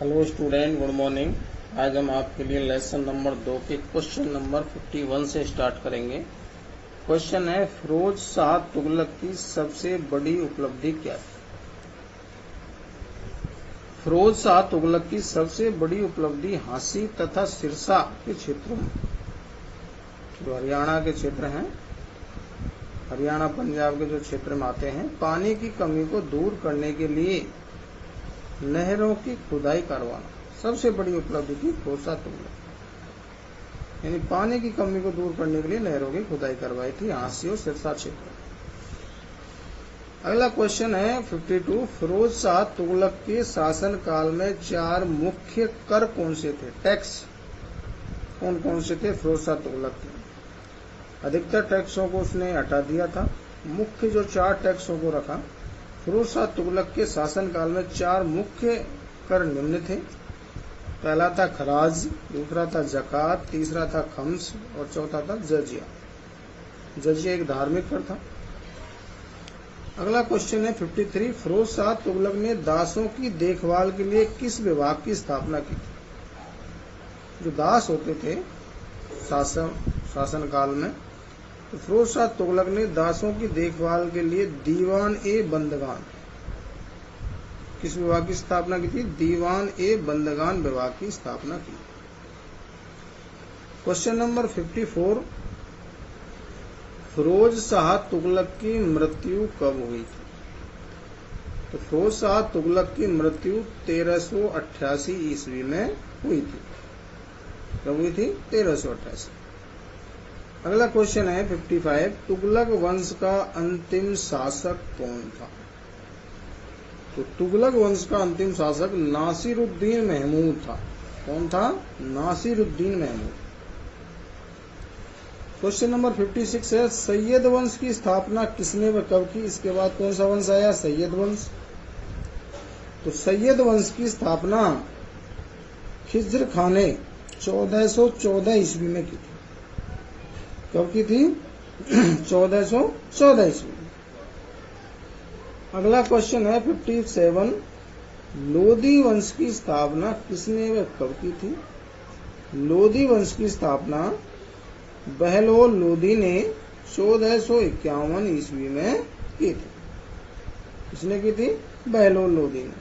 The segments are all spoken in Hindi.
Hello student, good morning. आज हम आपके लिए लेसन नंबर 2 के क्वेश्चन नंबर 51 से स्टार्ट करेंगे। क्वेश्चन है, फिरोज शाह तुगलक की सबसे बड़ी उपलब्धि क्या थी? फिरोज शाह तुगलक की सबसे बड़ी उपलब्धि हांसी तथा सिरसा के क्षेत्रों में, जो हरियाणा के क्षेत्र हैं, हरियाणा पंजाब के जो क्षेत्र में आते हैं, पानी की कमी को दूर करने के लिए नहरों की खुदाई करवाना सबसे बड़ी उपलब्धि थी फिरोज शाह तुगलक। यानी पानी की कमी को दूर करने के लिए नहरों की खुदाई करवाई थी हांसी और सिरसा क्षेत्र। अगला क्वेश्चन है 52, फिरोज शाह तुगलक के शासन काल में 4 मुख्य कर कौन से थे? टैक्स कौन कौन से थे फिरोज शाह तुगलक के? अधिकतर टैक्सों को उसने हटा दिया था। मुख्य जो 4 टैक्सों को रखा, फिरोज शाह तुगलक के शासन काल में 4 मुख्य कर निम्न थे। पहला था खराज, दूसरा था जकात, तीसरा था खम्स और चौथा था जजिया। जजिया एक धार्मिक कर था। अगला क्वेश्चन है 53, फिरोज शाह तुगलक ने दासों की देखभाल के लिए किस विभाग की स्थापना की थी? जो दास होते थे शासन काल में, तो फिरोज शाह तुगलक ने दासों की देखभाल के लिए दीवान ए बंदगान, किस विभाग की स्थापना की थी? दीवान ए बंदगान विभाग की स्थापना की। क्वेश्चन नंबर 54, फिरोज शाह तुगलक की मृत्यु कब हुई थी? तो फिरोज शाह तुगलक की मृत्यु 1388 ईस्वी में हुई थी। कब हुई थी? 1388। अगला क्वेश्चन है 55, तुगलक वंश का अंतिम शासक कौन था? तो तुगलक वंश का अंतिम शासक नासिरुद्दीन महमूद था। कौन था? नासिरुद्दीन महमूद। क्वेश्चन नंबर 56 है, सैयद वंश की स्थापना किसने व कब की? इसके बाद कौन सा वंश आया? सैयद वंश। तो सैयद वंश की स्थापना खिज्र खान ने 1414 ईस्वी में की थी। कब की थी? 1414 ईस्वी। अगला क्वेश्चन है 57, लोधी वंश की स्थापना किसने व कब की थी? लोधी वंश की स्थापना बहलोल लोधी ने 1451 ईस्वी में की थी। किसने की थी? बहलोल लोधी ने,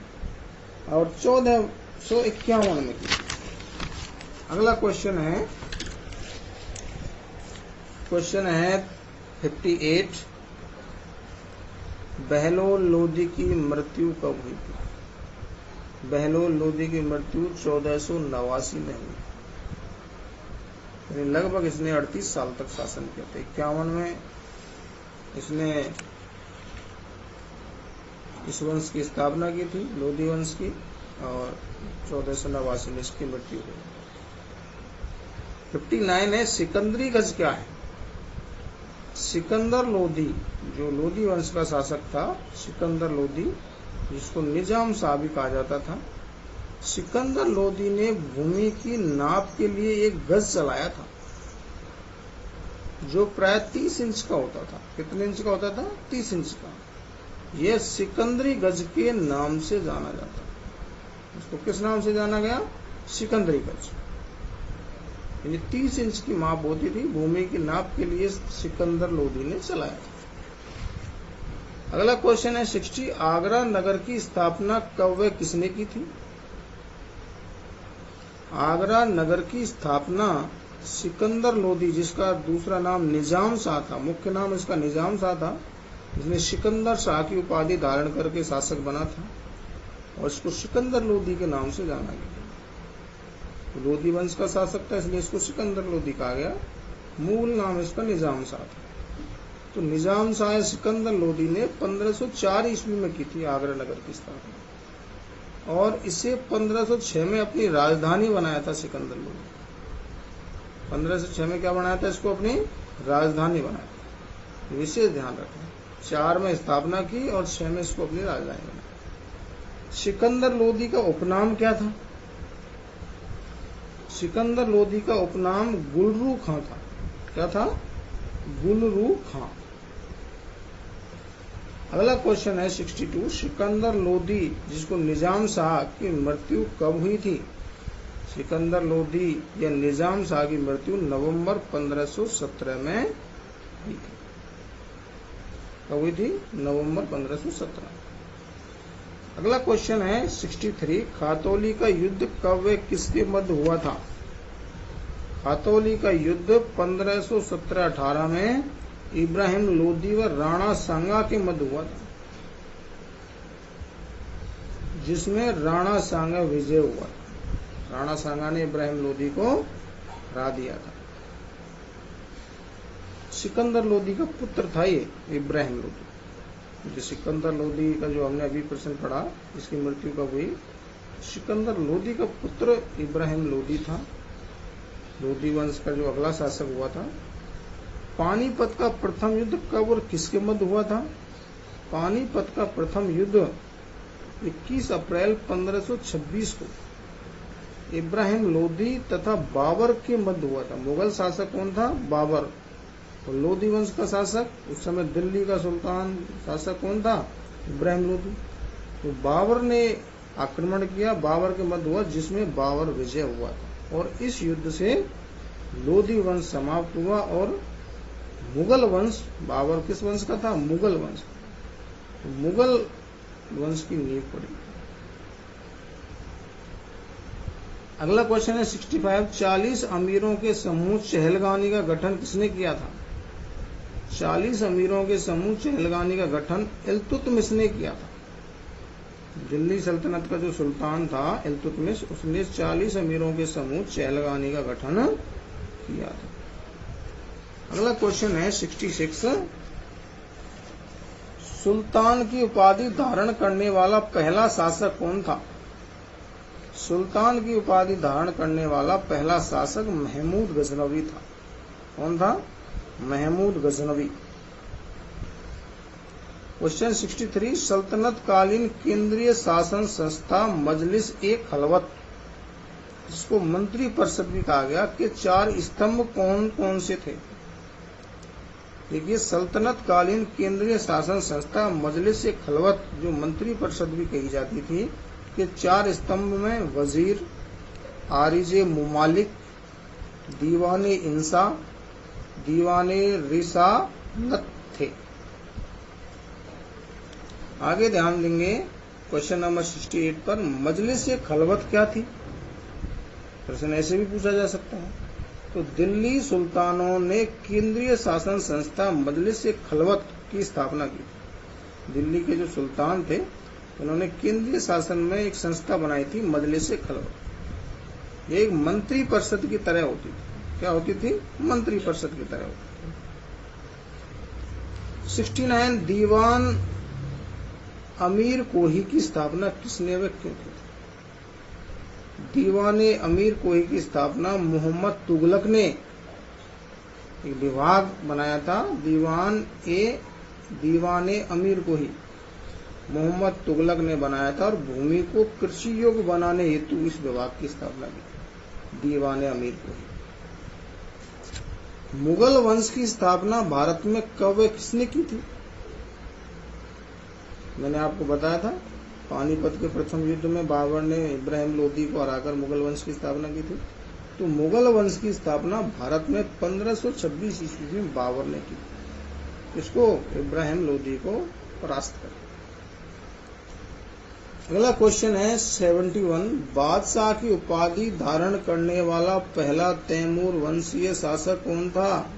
और 1451 में की थी। अगला क्वेश्चन है 58, बहलोल लोधी की मृत्यु कब हुई थी? बहलोल लोधी की मृत्यु 1489 में हुई। लगभग इसने 38 साल तक शासन किया था। 51 में इसने इस वंश की स्थापना की थी, लोधी वंश की, और 1489 में इसकी मृत्यु हुई। 59 है, सिकंदरी गज क्या है? सिकंदर लोधी, जो लोधी वंश का शासक था, सिकंदर लोधी, जिसको निजाम शाह भी कहा जाता था, सिकंदर लोधी ने भूमि की नाप के लिए एक गज चलाया था, जो प्राय 30 इंच का होता था। कितने इंच का होता था? 30 इंच का। यह सिकंदरी गज के नाम से जाना जाता है। इसको किस नाम से जाना गया? सिकंदरी गज। 30 इंच की माप होती थी, भूमि की नाप के लिए सिकंदर लोधी ने चलाया था। अगला क्वेश्चन है 60, आगरा नगर की स्थापना कब व किसने की थी? आगरा नगर की स्थापना सिकंदर लोधी, जिसका दूसरा नाम निजाम शाह था, मुख्य नाम इसका निजाम शाह था, जिसने सिकंदर शाह की उपाधि धारण करके शासक बना था, और इसको सिकंदर लोधी के नाम से जाना गया। लोधी वंश का शासक था, इसलिए इसको सिकंदर लोधी कहा गया। मूल नाम इसका निजाम शाह था। तो निजाम शाह सिकंदर लोधी ने 1504 ईस्वी में की थी आगरा नगर की स्थापना, और इसे 1506 में अपनी राजधानी बनाया था सिकंदर लोधी। 1506 में क्या बनाया था? इसको अपनी राजधानी बनाया था। विशेष ध्यान रखना, 4 में स्थापना की और 6 में इसको अपनी राजधानी बनाया। सिकंदर लोधी का उपनाम क्या था? सिकंदर लोधी का उपनाम गुलरू खां था। क्या था? गुलरू खां। अगला क्वेश्चन है 62, सिकंदर लोदी जिसको निजाम शाह की मृत्यु कब हुई थी? सिकंदर लोदी या निजाम शाह की मृत्यु नवंबर 1517 में हुई थी। कब हुई थी? नवंबर 1517। अगला क्वेश्चन है 63, खातौली का युद्ध कब व किसके मध्य हुआ था? खातौली का युद्ध 1517-18 में इब्राहिम लोदी व राणा सांगा के मध्य हुआ था, जिसमें राणा सांगा विजय हुआ था। राणा सांगा ने इब्राहिम लोदी को हरा दिया था। सिकंदर लोदी का पुत्र था ये इब्राहिम लोदी। जो सिकंदर लोदी का जो हमने अभी प्रश्न पढ़ा, इसकी मृत्यु कब हुई? सिकंदर लोदी का पुत्र इब्राहिम लोदी था। लोदी वंश का जो अगला शासक हुआ था। पानीपत का प्रथम युद्ध कब और किसके मध्य हुआ था? पानीपत का प्रथम युद्ध 21 अप्रैल 1526 को इब्राहिम लोदी तथा बाबर के मध्य हुआ था। मुगल शासक कौन था? बाबर। और लोदी वंश का शासक, उस समय दिल्ली का सुल्तान शासक कौन था? इब्राहिम लोदी। तो बाबर ने आक्रमण किया, बाबर के मध्य हुआ, जिसमें बाबर विजय हुआ था। और इस युद्ध से लोदी वंश समाप्त हुआ और मुगल वंश, बाबर किस वंश का था? मुगल वंश। तो मुगल वंश की नींव पड़ी। अगला क्वेश्चन है 65, 40 अमीरों के समूह चहलगानी का गठन किसने किया था? 40 अमीरों के समूह चहलगानी का गठन इल्तुतमिश ने किया था। दिल्ली सल्तनत का जो सुल्तान था इल्तुतमिश, उसने 40 अमीरों के समूह चहलगानी का गठन किया था। अगला क्वेश्चन है 66, सुल्तान की उपाधि धारण करने वाला पहला शासक कौन था? सुल्तान की उपाधि धारण करने वाला पहला शासक महमूद गजनवी था। कौन था? महमूद गजनवी। क्वेश्चन 63, सल्तनत कालीन केंद्रीय शासन संस्था मजलिस ए खलवत, जिसको मंत्री परिषद भी कहा गया, के 4 स्तंभ कौन कौन से थे? देखिए, सल्तनत कालीन केंद्रीय शासन संस्था मजलिस ए खलवत, जो मंत्री परिषद भी कही जाती थी, के 4 स्तंभ में वजीर, आरिजे मुमालिक, दीवाने इंसा, दीवाने रिसालत थे। आगे ध्यान देंगे क्वेश्चन नंबर 68 पर, मजलिस ए खलवत क्या थी? प्रश्न ऐसे भी पूछा जा सकता है। तो दिल्ली सुल्तानों ने केंद्रीय शासन संस्था मजलिस ए खलवत की स्थापना की। दिल्ली के जो सुल्तान थे उन्होंने केंद्रीय शासन में एक संस्था बनाई थी, मजलिस ए खलवत। ये एक मंत्री परिषद की तरह होती थी। क्या होती थी? मंत्री परिषद की तरह होती थी। 69, दीवान अमीर कोही की स्थापना किसने व क्यों की? दीवाने अमीर कोही की स्थापना मोहम्मद तुगलक ने एक विभाग बनाया था, दीवाने अमीर कोही मोहम्मद तुगलक ने बनाया था और भूमि को कृषि योग्य बनाने हेतु इस विभाग की स्थापना की, दीवाने अमीर कोही। मुगल वंश की स्थापना भारत में कब व किसने की थी? मैंने आपको बताया था, पानीपत के प्रथम युद्ध में बाबर ने इब्राहिम लोदी को हराकर मुगल वंश की स्थापना की थी। तो मुगल वंश की स्थापना भारत में 1526 ईस्वी में बाबर ने की। इसको इब्राहिम लोदी को परास्त कर। अगला क्वेश्चन है 71, बादशाह की उपाधि धारण करने वाला पहला तैमूर वंशीय शासक कौन था?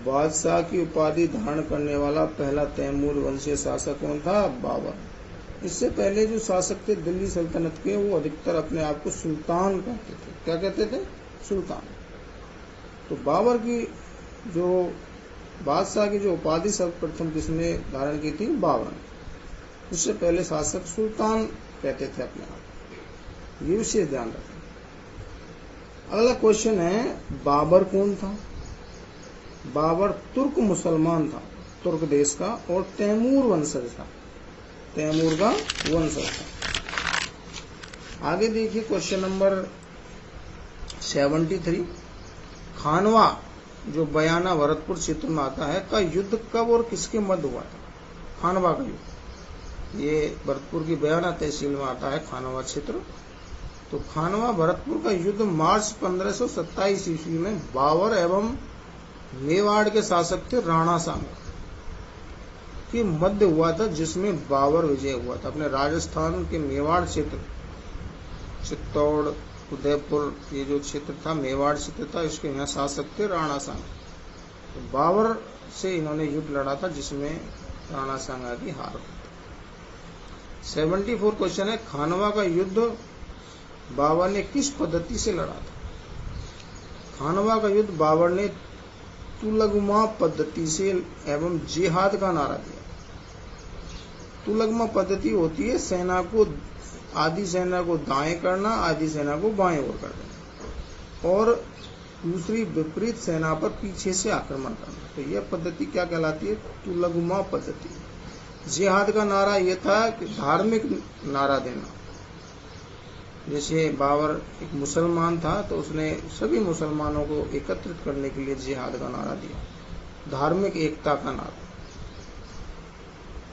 बादशाह की उपाधि धारण करने वाला पहला तैमूर वंशीय शासक कौन था? बाबर। इससे पहले जो शासक थे दिल्ली सल्तनत के, वो अधिकतर अपने आप को सुल्तान कहते थे। क्या कहते थे? सुल्तान। तो बाबर की जो बादशाह की जो उपाधि सर्वप्रथम किसने धारण की थी? बाबर। उससे पहले शासक सुल्तान कहते थे अपने आप। ये विशेष ध्यान रखें। अगला क्वेश्चन है, बाबर कौन था? बाबर तुर्क मुसलमान था, तुर्क देश का, और तैमूर वंशज था, तैमूर का वंशज था। आगे देखिए क्वेश्चन नंबर 73, खानवा जो बयाना भरतपुर क्षेत्र में आता है, का युद्ध कब और किसके मध्य हुआ था? खानवा का युद्ध। ये भरतपुर की बयाना तहसील में आता है, खानवा क्षेत्र। तो खानवा भरतपुर का युद्ध मार्च 1527 ईस्वी में बाबर एवं मेवाड़ के शासक थे राणा सांगा के मध्य हुआ था, जिसमें बाबर विजय हुआ था। अपने राजस्थान के मेवाड़ क्षेत्र, चित्तौड़, उदयपुर, ये जो क्षेत्र था मेवाड़ क्षेत्र था, इसके यहाँ शासक थे राणा सांगा। तो बाबर से इन्होंने युद्ध लड़ा था, जिसमें राणा सांगा की हार हुई। 74 क्वेश्चन है, खानवा का युद्ध बाबर ने किस पद्धति से लड़ा था? खानवा का युद्ध बाबर ने तुलगमा पद्धति से एवं जिहाद का नारा दिया। तुलगमा पद्धति होती है सेना को, आधी सेना को दाएं करना, आधी सेना को बाएं ओर कर देना, और दूसरी विपरीत सेना पर पीछे से आक्रमण करना। तो यह पद्धति क्या कहलाती है? तुलगमा पद्धति। जिहाद का नारा यह था कि धार्मिक नारा देना। जैसे बाबर एक मुसलमान था, तो उसने सभी मुसलमानों को एकत्रित करने के लिए जिहाद का नारा दिया, धार्मिक एकता का नारा।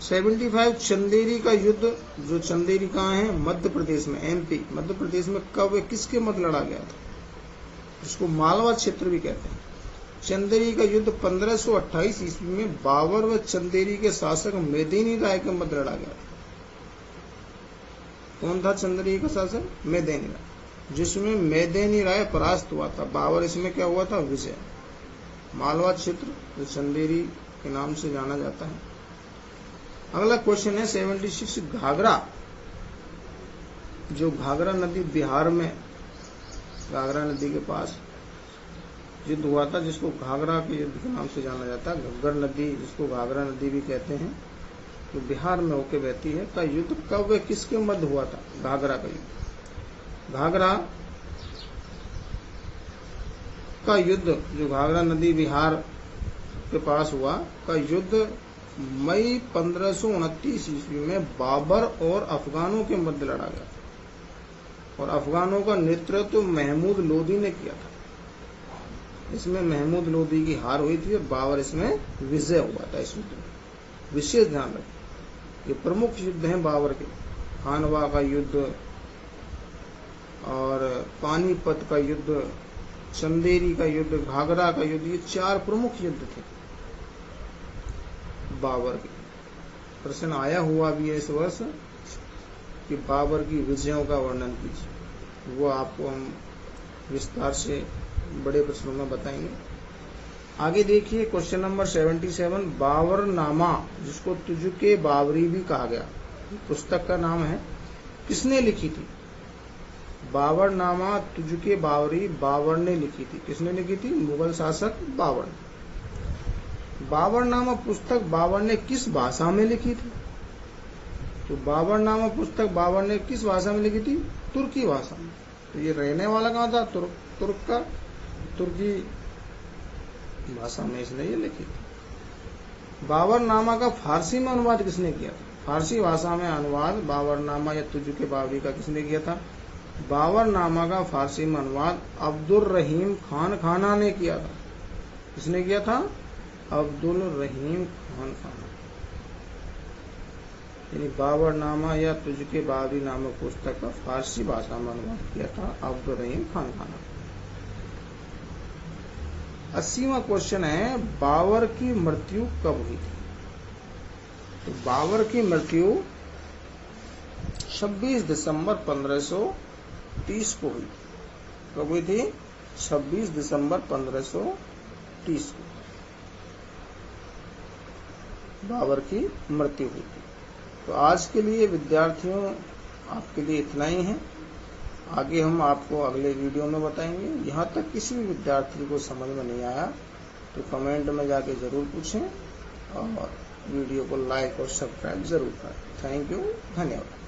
75 चंदेरी का युद्ध, जो चंदेरी कहाँ है? मध्य प्रदेश में, एमपी मध्य प्रदेश में, कब किसके मध्य लड़ा गया था? जिसको मालवा क्षेत्र भी कहते हैं। चंदेरी का युद्ध 1528 ईस्वी में बाबर व चंदेरी के शासक मेदिनी राय के मध्य लड़ा गया था। कौन था चंदेरी का शासक? मेदिनी राय, जिसमें मेदिनी राय परास्त हुआ था। बाबर इसमें क्या हुआ था? विजय। मालवा क्षेत्र जो चंदेरी के नाम से जाना जाता है। अगला क्वेश्चन है 76, घाघरा, जो घाघरा नदी बिहार में, घाघरा नदी के पास युद्ध हुआ था, जिसको घाघरा के युद्ध के नाम से जाना जाता है। घग्गर नदी, जिसको घाघरा नदी भी कहते हैं, जो बिहार में होकर बहती है, का युद्ध कब व किसके मध्य हुआ था? घाघरा का युद्ध। घाघरा का युद्ध, जो घाघरा नदी बिहार के पास हुआ, का युद्ध मई 1529 ईस्वी में बाबर और अफगानों के मध्य लड़ा गया, और अफगानों का नेतृत्व महमूद लोदी ने किया था। इसमें महमूद लोदी की हार हुई थी और बाबर इसमें विजय हुआ था। इस युद्ध में विशेष ध्यान रखें, ये प्रमुख युद्ध हैं बाबर के। खानवा का युद्ध और पानीपत का युद्ध, चंदेरी का युद्ध, घाघरा का युद्ध, ये 4 प्रमुख युद्ध थे बाबर के। प्रश्न आया हुआ भी है इस वर्ष कि बाबर की विजयों का वर्णन कीजिए, वो आपको हम विस्तार से बड़े प्रश्नों में बताएंगे। आगे देखिए क्वेश्चन नंबर 77, बाबरनामा, जिसको तुजुके बाबरी भी कहा गया, पुस्तक का नाम है, किसने लिखी थी? बाबरनामा तुजुके बाबरी बाबर ने लिखी थी। किसने लिखी थी? मुगल शासक बाबर। बाबरनामा पुस्तक बाबर ने किस भाषा में लिखी थी? तो बाबरनामा पुस्तक बाबर ने किस भाषा में लिखी थी? तुर्की भाषा में। तो ये रहने वाला कहाँ था? तुर्की भाषा में इसने ये लिखी थी। बाबरनामा का फारसी में अनुवाद किसने किया था? फारसी भाषा में अनुवाद बाबरनामा या तुजुके बाबरी का किसने किया था? बाबरनामा का फारसी में अनुवाद अब्दुल रहीम खान खाना ने किया था। किसने किया था? अब्दुल रहीम खान खाना। यानी बाबरनामा या तुजुके बाबरी नामक पुस्तक का फारसी भाषा में अनुवाद किया था अब्दुल रहीम खान खाना। 80वां क्वेश्चन है, बाबर की मृत्यु कब हुई थी? तो बाबर की मृत्यु 26 दिसंबर 1530 को हुई। कब हुई थी? 26 दिसंबर 1530 को बाबर की मृत्यु हुई थी। तो आज के लिए विद्यार्थियों आपके लिए इतना ही है। आगे हम आपको अगले वीडियो में बताएंगे। यहाँ तक किसी भी विद्यार्थी को समझ में नहीं आया तो कमेंट में जाके जरूर पूछें और वीडियो को लाइक और सब्सक्राइब जरूर करें। थैंक यू, धन्यवाद।